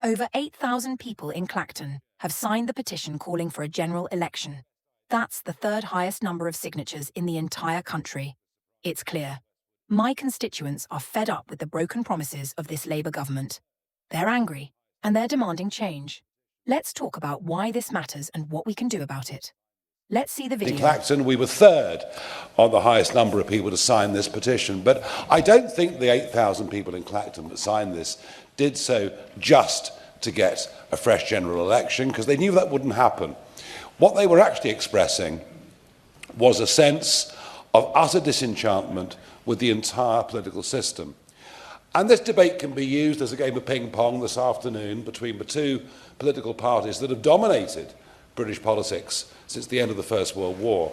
Over 8,000 people in Clacton have signed the petition calling for a general election. That's the third highest number of signatures in the entire country. It's clear. My constituents are fed up with the broken promises of this Labour government. They're angry, and they're demanding change. Let's talk about why this matters and what we can do about it. Let's see the video. In Clacton, we were third on the highest number of people to sign this petition, but I don't think the 8,000 people in Clacton that signed this did so just to get a fresh general election, because they knew that wouldn't happen. What they were actually expressing was a sense of utter disenchantment with the entire political system. And this debate can be used as a game of ping-pong this afternoon between the two political parties that have dominated British politics since the end of the First World War.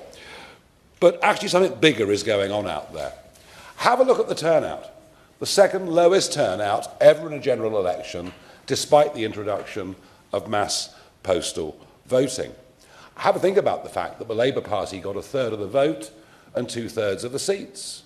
But actually something bigger is going on out there. Have a look at the turnout. The second lowest turnout ever in a general election, despite the introduction of mass postal voting. Have a think about the fact that the Labour Party got a third of the vote and 2/3 of the seats.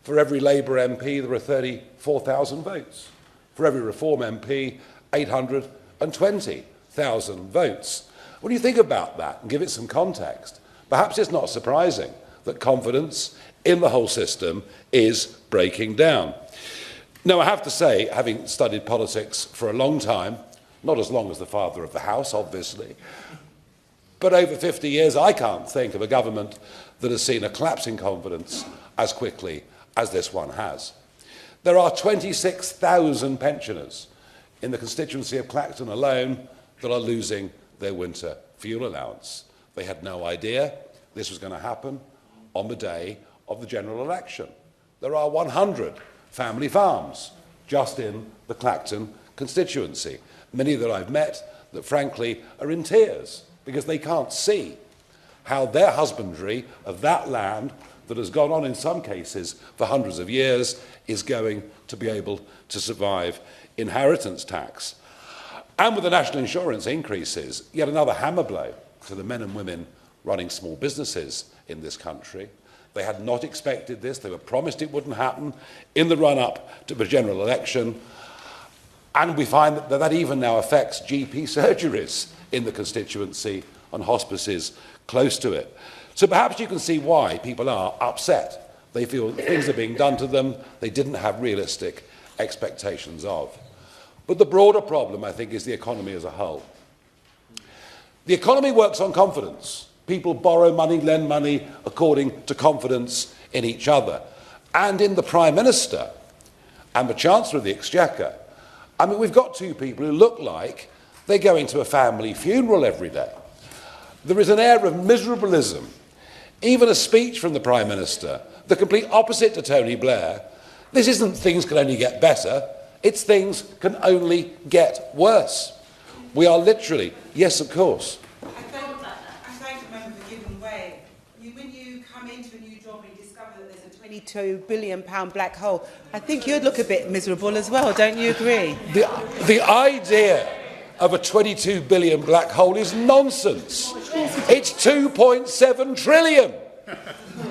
For every Labour MP, there are 34,000 votes. For every Reform MP, 820,000 votes. When you think about that and give it some context, perhaps it's not surprising that confidence in the whole system is breaking down. Now, I have to say, having studied politics for a long time, not as long as the father of the house, obviously, but over 50 years, I can't think of a government that has seen a collapse in confidence as quickly as this one has. There are 26,000 pensioners in the constituency of Clacton alone that are losing their winter fuel allowance. They had no idea this was going to happen on the day of the general election. There are 100 family farms just in the Clacton constituency. Many that I've met that frankly are in tears because they can't see how their husbandry of that land that has gone on in some cases for hundreds of years is going to be able to survive inheritance tax. And with the national insurance increases, yet another hammer blow to the men and women running small businesses in this country. They had not expected this. They were promised it wouldn't happen in the run-up to the general election. And we find that even now affects GP surgeries in the constituency and hospices close to it. So perhaps you can see why people are upset. They feel that things are being done to them they didn't have realistic expectations of. But the broader problem, I think, is the economy as a whole. The economy works on confidence. People borrow money, lend money according to confidence in each other. And in the Prime Minister and the Chancellor of the Exchequer, I mean, we've got two people who look like they're going to a family funeral every day. There is an air of miserablism. Even a speech from the Prime Minister, the complete opposite to Tony Blair. This isn't things can only get better. It's things can only get worse. We are literally, yes, of course. I thank the member for giving way. When you come into a new job and you discover that there's a £22 billion black hole, I think you'd look a bit miserable as well, don't you agree? The idea of a 22 billion black hole is nonsense. It's 2.7 trillion.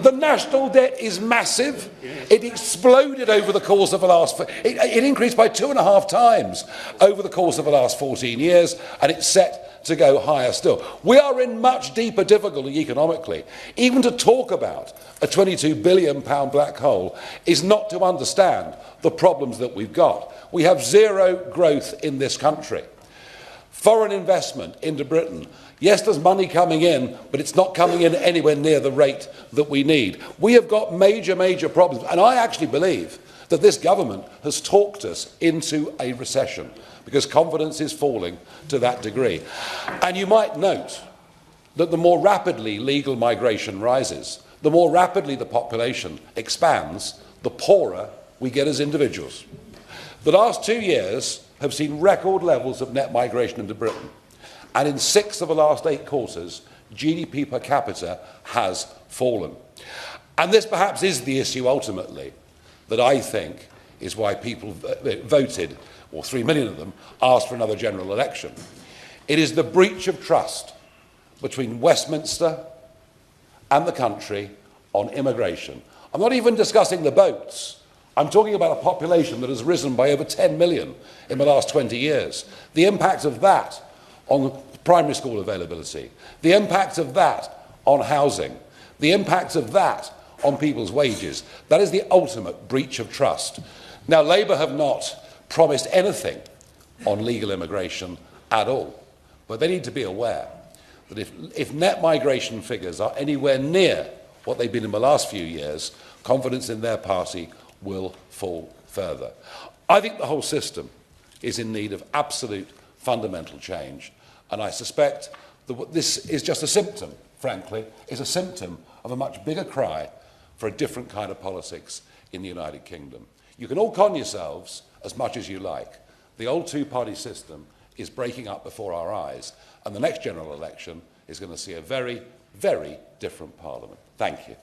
The national debt is massive. It exploded over the course of the last... It increased by 2.5 times over the course of the last 14 years, and it's set to go higher still. We are in much deeper difficulty economically. Even to talk about a £22 billion black hole is not to understand the problems that we've got. We have zero growth in this country. Foreign investment into Britain. Yes, there's money coming in, but it's not coming in anywhere near the rate that we need. We have got major, major problems. And I actually believe that this government has talked us into a recession because confidence is falling to that degree. And you might note that the more rapidly legal migration rises, the more rapidly the population expands, the poorer we get as individuals. The last 2 years have seen record levels of net migration into Britain. And in 6 of the last 8 quarters, GDP per capita has fallen. And this perhaps is the issue ultimately that I think is why people voted, or 3 million of them, asked for another general election. It is the breach of trust between Westminster and the country on immigration. I'm not even discussing the boats I'm talking about a population that has risen by over 10 million in the last 20 years. The impact of that on primary school availability, the impact of that on housing, the impact of that on people's wages, that is the ultimate breach of trust. Now, Labour have not promised anything on legal immigration at all, but they need to be aware that if net migration figures are anywhere near what they've been in the last few years, confidence in their party will fall further. I think the whole system is in need of absolute fundamental change, and I suspect that this is just a symptom, frankly, is a symptom of a much bigger cry for a different kind of politics in the United Kingdom. You can all con yourselves as much as you like. The old two-party system is breaking up before our eyes, and the next general election is going to see a very, very different Parliament. Thank you.